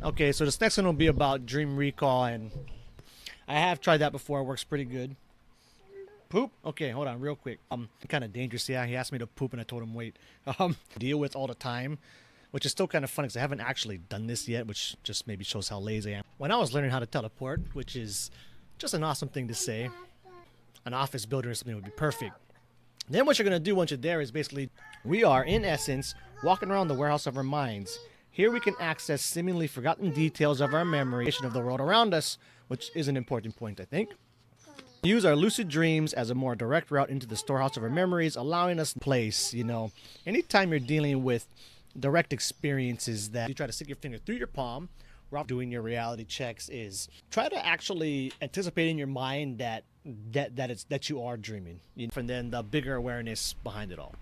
Okay, so this next one will be about dream recall, and I have tried that before. It works pretty good. Poop? Okay, hold on real quick. Kind of dangerous. Yeah, he asked me to poop and I told him wait. Deal with all the time, which is still kind of funny because I haven't actually done this yet, which just maybe shows how lazy I am. When I was learning how to teleport, which is just an awesome thing to say, an office building or something would be perfect. Then what you're going to do once you're there is basically, we are, in essence, walking around the warehouse of our minds. Here we can access seemingly forgotten details of our memory of the world around us, which is an important point, I think. Use our lucid dreams as a more direct route into the storehouse of our memories, allowing us place, anytime you're dealing with direct experiences that you try to stick your finger through your palm, while doing your reality checks is try to actually anticipate in your mind that you are dreaming, and then the bigger awareness behind it all.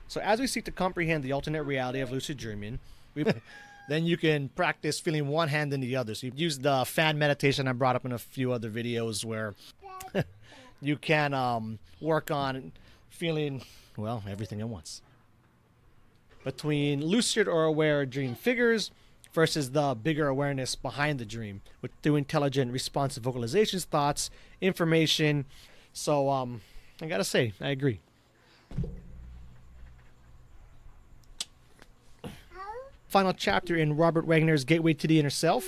So as we seek to comprehend the alternate reality of lucid dreaming, then you can practice feeling one hand in the other. So you use the fan meditation I brought up in a few other videos where you can work on feeling, well, everything at once. Between lucid or aware dream figures versus the bigger awareness behind the dream, with through intelligent responsive vocalizations, thoughts, information. So I gotta say, I agree. Final chapter in Robert Wagner's Gateway to the Inner Self,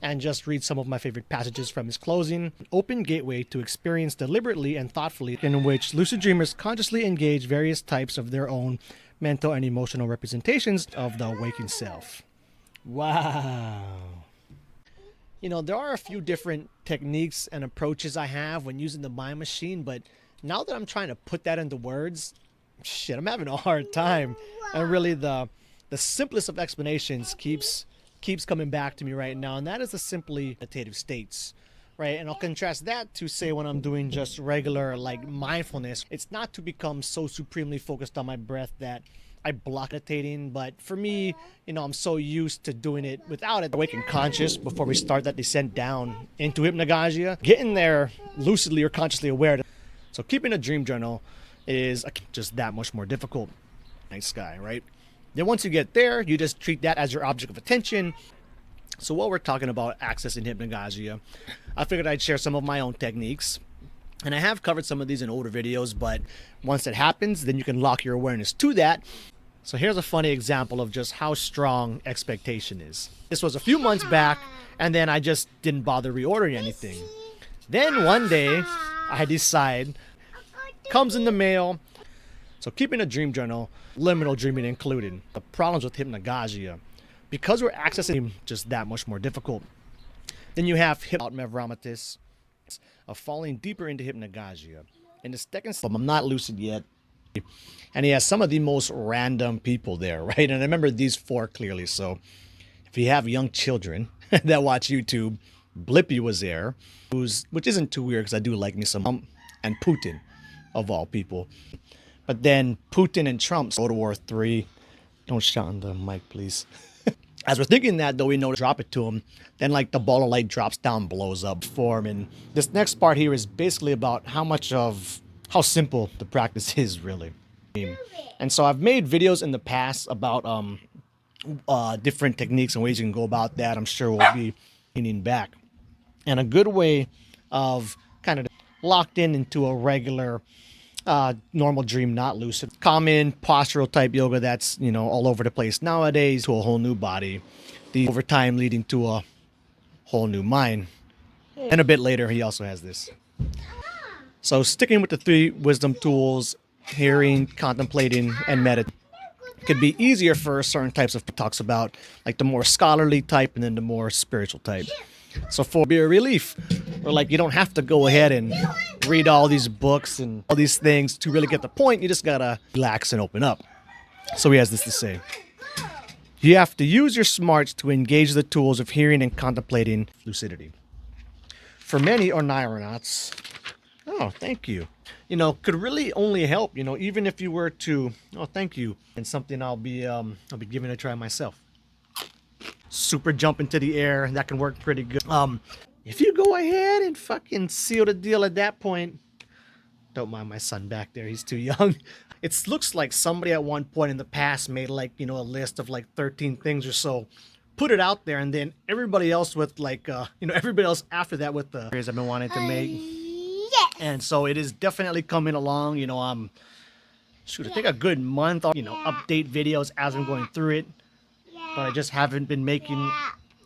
and just read some of my favorite passages from his closing. An open gateway to experience deliberately and thoughtfully, in which lucid dreamers consciously engage various types of their own mental and emotional representations of the awakened self. Wow. There are a few different techniques and approaches I have when using the mind machine, but now that I'm trying to put that into words, I'm having a hard time. And really the simplest of explanations keeps coming back to me right now, and that is the simply meditative states, right? And I'll contrast that to, say, when I'm doing just regular mindfulness. It's not to become so supremely focused on my breath that I block meditating, but for me, I'm so used to doing it without it. Awake and conscious before we start that descent down into hypnagogia, getting there lucidly or consciously aware. So keeping a dream journal is just that much more difficult. Night sky, right? Then once you get there, you just treat that as your object of attention. So while we're talking about accessing hypnagogia, I figured I'd share some of my own techniques. And I have covered some of these in older videos, but once it happens, then you can lock your awareness to that. So here's a funny example of just how strong expectation is. This was a few months back, and then I just didn't bother reordering anything. Then one day, I decide, comes in the mail. So keeping a dream journal, liminal dreaming included. The problems with hypnagogia, because we're accessing just that much more difficult. Then you have mevromatis, of falling deeper into hypnagogia. In the second step, I'm not lucid yet. And he has some of the most random people there, right? And I remember these four clearly. So if you have young children that watch YouTube, Blippi was there, which isn't too weird because I do like me some, and Putin, of all people. But then Putin and Trump's World War III. Don't shout on the mic, please. As we're thinking that, though, we know to drop it to him. Then, the ball of light drops down, blows up, form. And this next part here is basically about how simple the practice is, really. And so I've made videos in the past about different techniques and ways you can go about that. I'm sure we'll be leaning back. And a good way of kind of locked into a regular normal dream, not lucid. Common postural type yoga that's, all over the place nowadays, to a whole new body. Over time leading to a whole new mind. And a bit later, he also has this. So sticking with the three wisdom tools, hearing, contemplating, and meditating, could be easier for certain types of talks about, the more scholarly type and then the more spiritual type. So for be a relief, or you don't have to go ahead and read all these books and all these things to really get the point. You just gotta relax and open up. So he has this to say. You have to use your smarts to engage the tools of hearing and contemplating lucidity. For many or neuronauts, oh, thank you. Could really only help, even if you were to, oh, thank you. And something I'll be giving a try myself. Super jump into the air, that can work pretty good. If you go ahead and fucking seal the deal at that point, don't mind my son back there, he's too young. It looks like somebody at one point in the past made a list of 13 things or so put it out there, and then everybody else with like everybody else after that with the series I've been wanting to make. Yes. And so it is definitely coming along. Shoot, I think a good month on update videos as I'm going through it, but I just haven't been making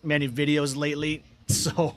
many videos lately. So